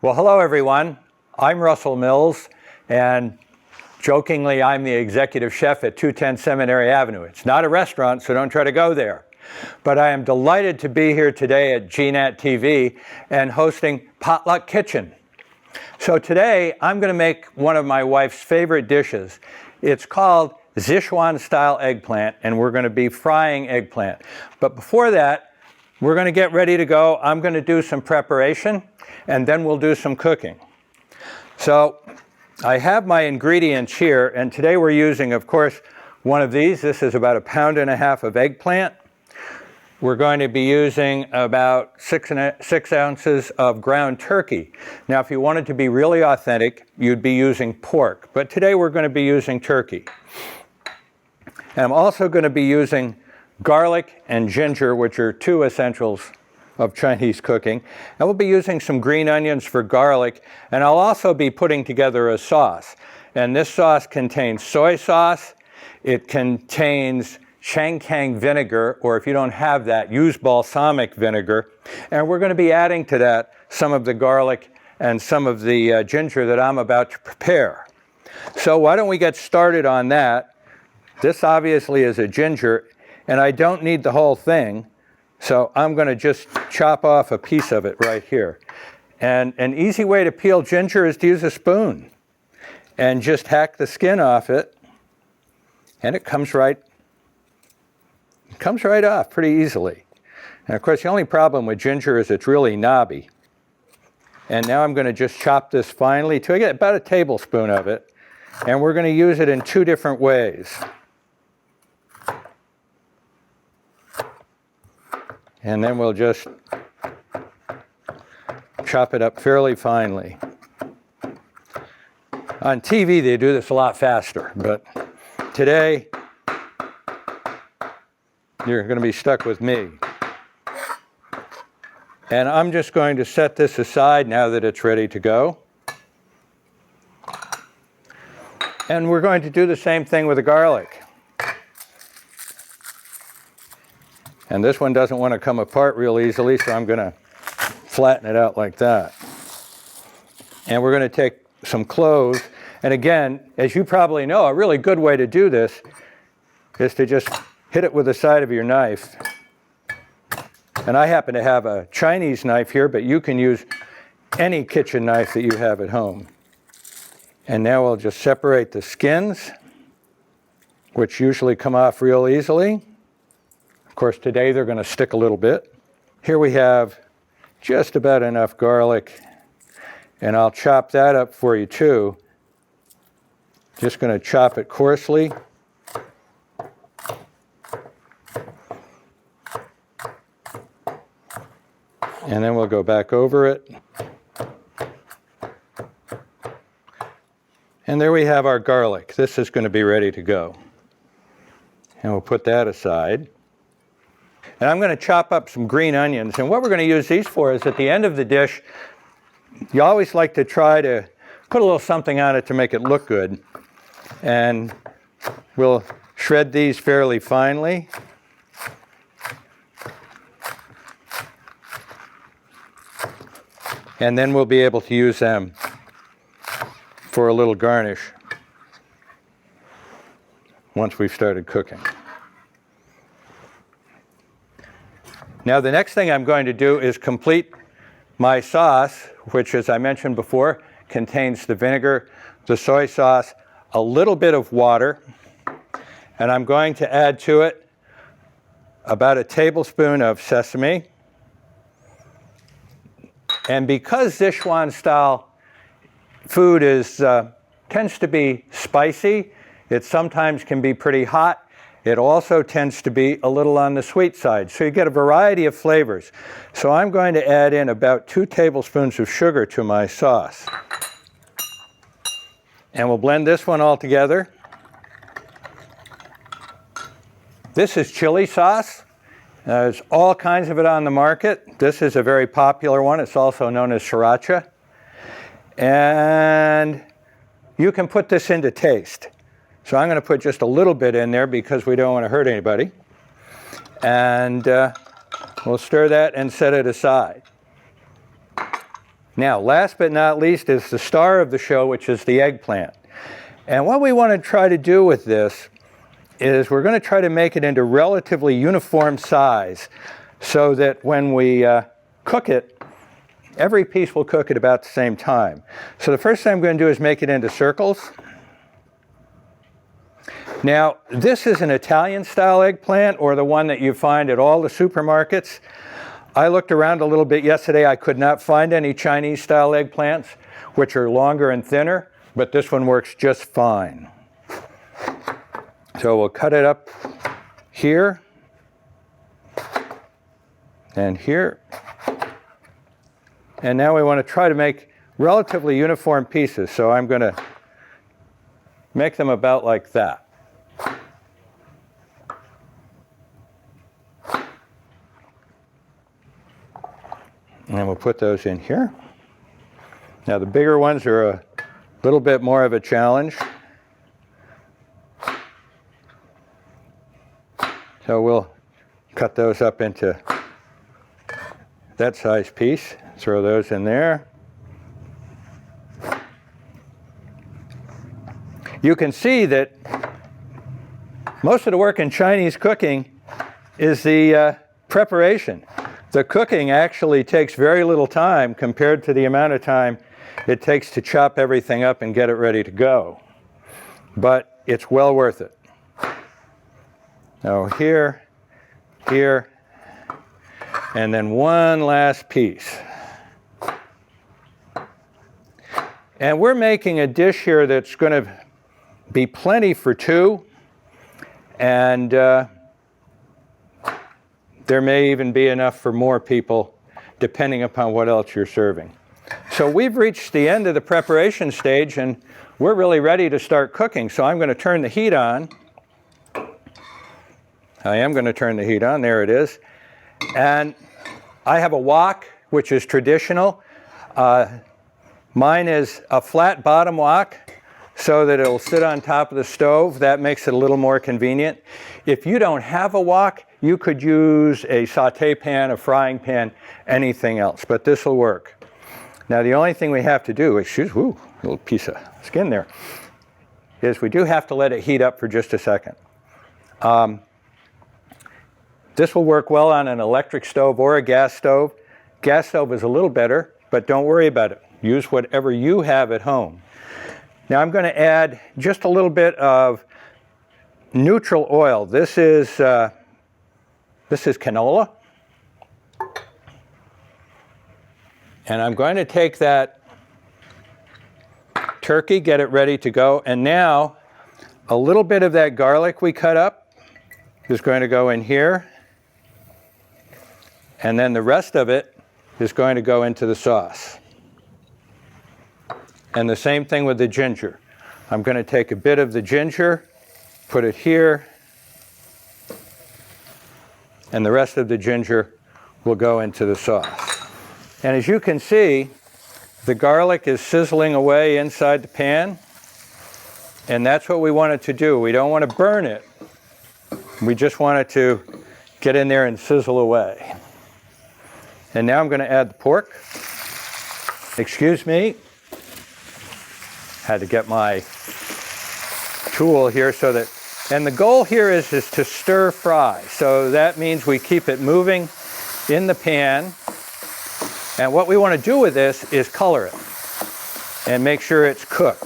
Well, hello everyone. I'm Russell Mills, and jokingly, I'm the executive chef at 210 Seminary Avenue. It's not a restaurant, so don't try to go there. But I am delighted to be here today at GNAT-TV and hosting Potluck Kitchen. So today, I'm going to make one of my wife's favorite dishes. It's called Szechuan style eggplant, and we're going to be frying eggplant. But before that, we're going to get ready to go. I'm going to do some preparation, and then we'll do some cooking. So I have my ingredients here, and today we're using, of course, one of these. This is about 1.5 pounds of eggplant. We're going to be using about 6 ounces of ground turkey. Now, if you wanted to be really authentic, you'd be using pork, but today we're going to be using turkey. And I'm also going to be using garlic and ginger, which are two essentials of Chinese cooking. And we'll be using some green onions for garlic, and I'll also be putting together a sauce. And this sauce contains soy sauce, it contains Szechuan vinegar, or if you don't have that, use balsamic vinegar. And we're going to be adding to that some of the garlic and some of the ginger that I'm about to prepare. So why don't we get started on that? This obviously is a ginger, and I don't need the whole thing, so I'm going to just chop off a piece of it right here. And an easy way to peel ginger is to use a spoon and just hack the skin off it, and it comes right off pretty easily. And of course, the only problem with ginger is it's really knobby. And now I'm going to just chop this finely to get about a tablespoon of it, and we're going to use it in two different ways. And then we'll just chop it up fairly finely. On TV, they do this a lot faster, but today, you're going to be stuck with me. And I'm just going to set this aside now that it's ready to go. And we're going to do the same thing with the garlic. And this one doesn't want to come apart real easily, so I'm going to flatten it out like that. And we're going to take some cloves. And again, as you probably know, a really good way to do this is to just hit it with the side of your knife. And I happen to have a Chinese knife here, but you can use any kitchen knife that you have at home. And now we'll just separate the skins, which usually come off real easily. Of course, today they're going to stick a little bit. Here we have just about enough garlic, and I'll chop that up for you too. Just going to chop it coarsely. And then we'll go back over it. And there we have our garlic. This is going to be ready to go. And we'll put that aside. And I'm going to chop up some green onions. And what we're going to use these for is at the end of the dish, you always like to try to put a little something on it to make it look good. And we'll shred these fairly finely. And then we'll be able to use them for a little garnish once we've started cooking. Now the next thing I'm going to do is complete my sauce, which, as I mentioned before, contains the vinegar, the soy sauce, a little bit of water, and I'm going to add to it about a tablespoon of sesame. And because Szechuan style food tends to be spicy, it sometimes can be pretty hot. It also tends to be a little on the sweet side. So you get a variety of flavors. So I'm going to add in about 2 tablespoons of sugar to my sauce. And we'll blend this one all together. This is chili sauce. There's all kinds of it on the market. This is a very popular one. It's also known as sriracha. And you can put this into taste. So I'm going to put just a little bit in there because we don't want to hurt anybody. And we'll stir that and set it aside. Now, last but not least is the star of the show, which is the eggplant. And what we want to try to do with this is we're going to try to make it into relatively uniform size so that when we cook it, every piece will cook at about the same time. So the first thing I'm going to do is make it into circles. Now, this is an Italian-style eggplant, or the one that you find at all the supermarkets. I looked around a little bit yesterday. I could not find any Chinese-style eggplants, which are longer and thinner, but this one works just fine. So we'll cut it up here and here. And now we want to try to make relatively uniform pieces. So I'm going to make them about like that. And we'll put those in here. Now the bigger ones are a little bit more of a challenge. So we'll cut those up into that size piece. Throw those in there. You can see that most of the work in Chinese cooking is the preparation. The cooking actually takes very little time compared to the amount of time it takes to chop everything up and get it ready to go. But it's well worth it. Now here, here, and then one last piece. And we're making a dish here that's going to be plenty for two, and there may even be enough for more people, depending upon what else you're serving. So we've reached the end of the preparation stage, and we're really ready to start cooking. So I'm going to turn the heat on. I am going to turn the heat on. There it is. And I have a wok, which is traditional. Mine is a flat bottom wok, so that it'll sit on top of the stove. That makes it a little more convenient. If you don't have a wok, you could use a saute pan, a frying pan, anything else, but this will work. Now the only thing we have to do, ooh, a little piece of skin there, is we do have to let it heat up for just a second. This will work well on an electric stove or a gas stove. Gas stove is a little better, but don't worry about it. Use whatever you have at home. Now I'm going to add just a little bit of neutral oil. This is canola. And I'm going to take that turkey, get it ready to go. And now a little bit of that garlic we cut up is going to go in here. And then the rest of it is going to go into the sauce. And the same thing with the ginger. I'm going to take a bit of the ginger, put it here, and the rest of the ginger will go into the sauce. And as you can see, the garlic is sizzling away inside the pan, and that's what we want it to do. We don't want to burn it. We just want it to get in there and sizzle away. And now I'm going to add the pork. Excuse me. Had to get my tool here so that, and the goal here is to stir fry. So that means we keep it moving in the pan. And what we want to do with this is color it and make sure it's cooked,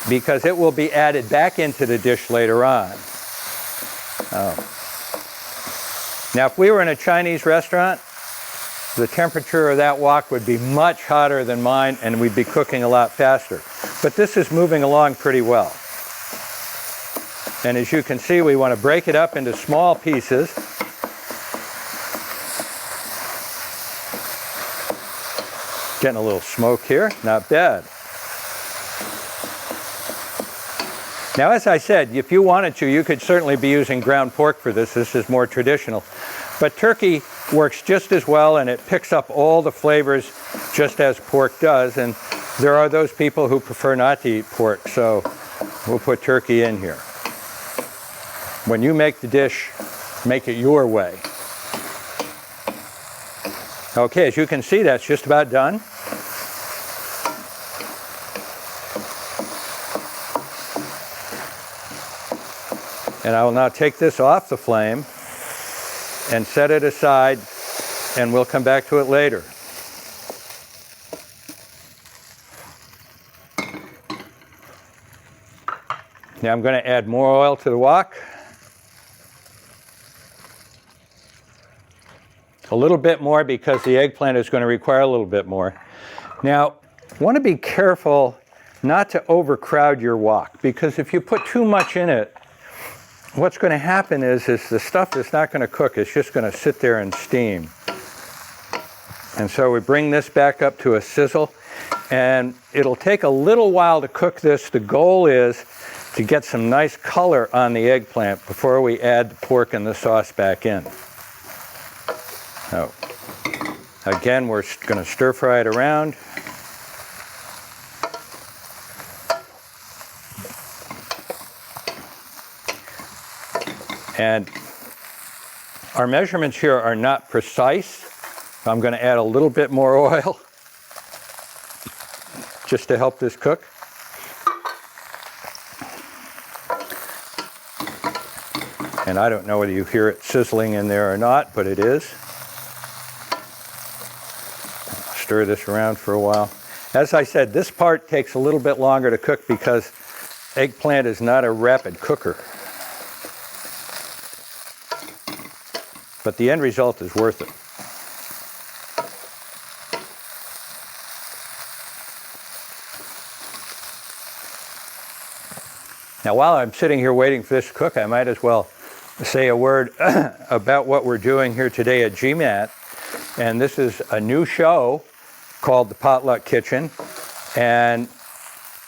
because it will be added back into the dish later on. Now, if we were in a Chinese restaurant, the temperature of that wok would be much hotter than mine, and we'd be cooking a lot faster. But this is moving along pretty well. And as you can see, we want to break it up into small pieces. Getting a little smoke here, not bad. Now, as I said, if you wanted to, you could certainly be using ground pork for this. This is more traditional. But turkey works just as well, and it picks up all the flavors just as pork does. And there are those people who prefer not to eat pork, so we'll put turkey in here. When you make the dish, make it your way. Okay, as you can see, that's just about done. And I will now take this off the flame and set it aside, and we'll come back to it later. Now I'm going to add more oil to the wok. A little bit more because the eggplant is going to require a little bit more. Now, you want to be careful not to overcrowd your wok, because if you put too much in it, what's going to happen is the stuff is not going to cook. It's just going to sit there and steam. And so we bring this back up to a sizzle, and it'll take a little while to cook this. The goal is to get some nice color on the eggplant before we add the pork and the sauce back in. So, again, we're going to stir fry it around. And our measurements here are not precise. I'm going to add a little bit more oil just to help this cook. And I don't know whether you hear it sizzling in there or not, but it is. Stir this around for a while. As I said, this part takes a little bit longer to cook because eggplant is not a rapid cooker. But the end result is worth it. Now, while I'm sitting here waiting for this to cook, I might as well say a word about what we're doing here today at GNAT. And this is a new show called the Potluck Kitchen. And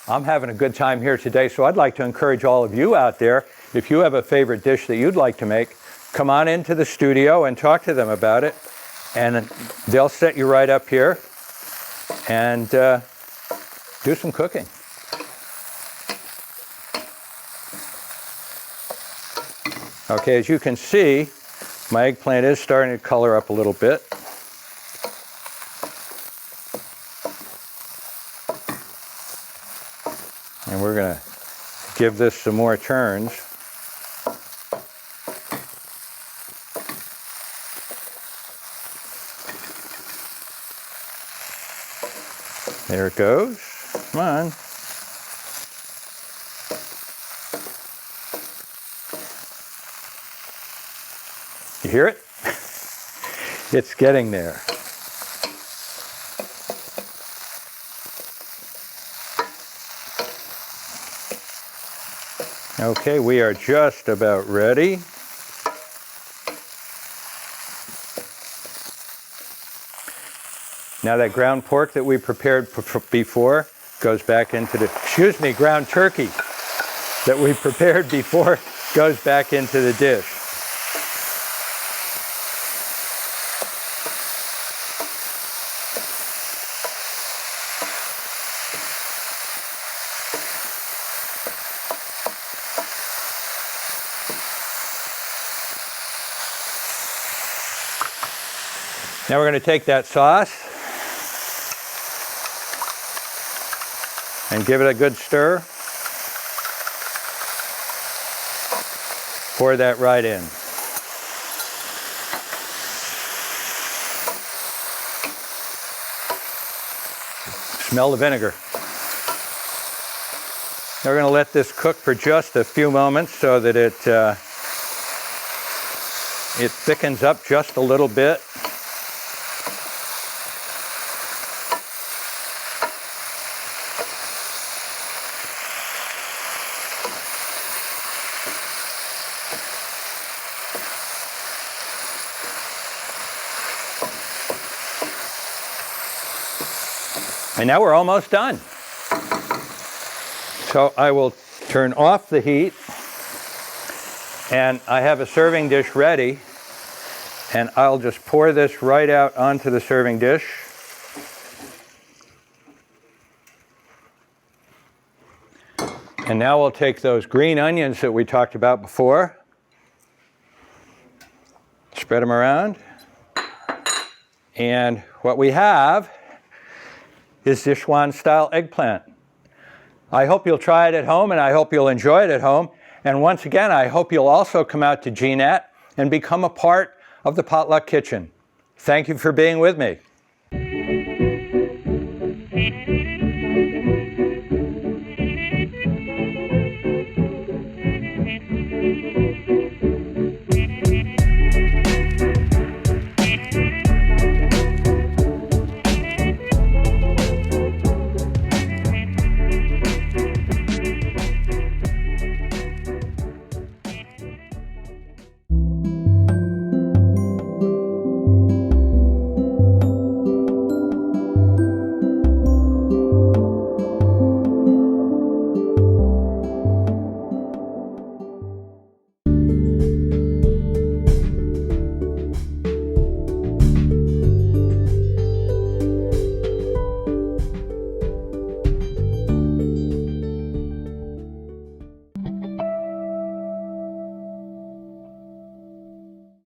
I'm having a good time here today, so I'd like to encourage all of you out there, if you have a favorite dish that you'd like to make, come on into the studio and talk to them about it. And they'll set you right up here and do some cooking. Okay, as you can see, my eggplant is starting to color up a little bit. And we're going to give this some more turns. There it goes. Come on. You hear it? It's getting there. Okay, we are just about ready. Now that ground pork that we prepared before goes back into the, ground turkey that we prepared before goes back into the dish. Now we're going to take that sauce and give it a good stir. Pour that right in. Smell the vinegar. Now we're going to let this cook for just a few moments so that it thickens up just a little bit. And now we're almost done. So I will turn off the heat, and I have a serving dish ready, and I'll just pour this right out onto the serving dish. And now we'll take those green onions that we talked about before, spread them around, And what we have is Szechuan style eggplant. I hope you'll try it at home, and I hope you'll enjoy it at home. And once again, I hope you'll also come out to GNAT and become a part of the Potluck Kitchen. Thank you for being with me.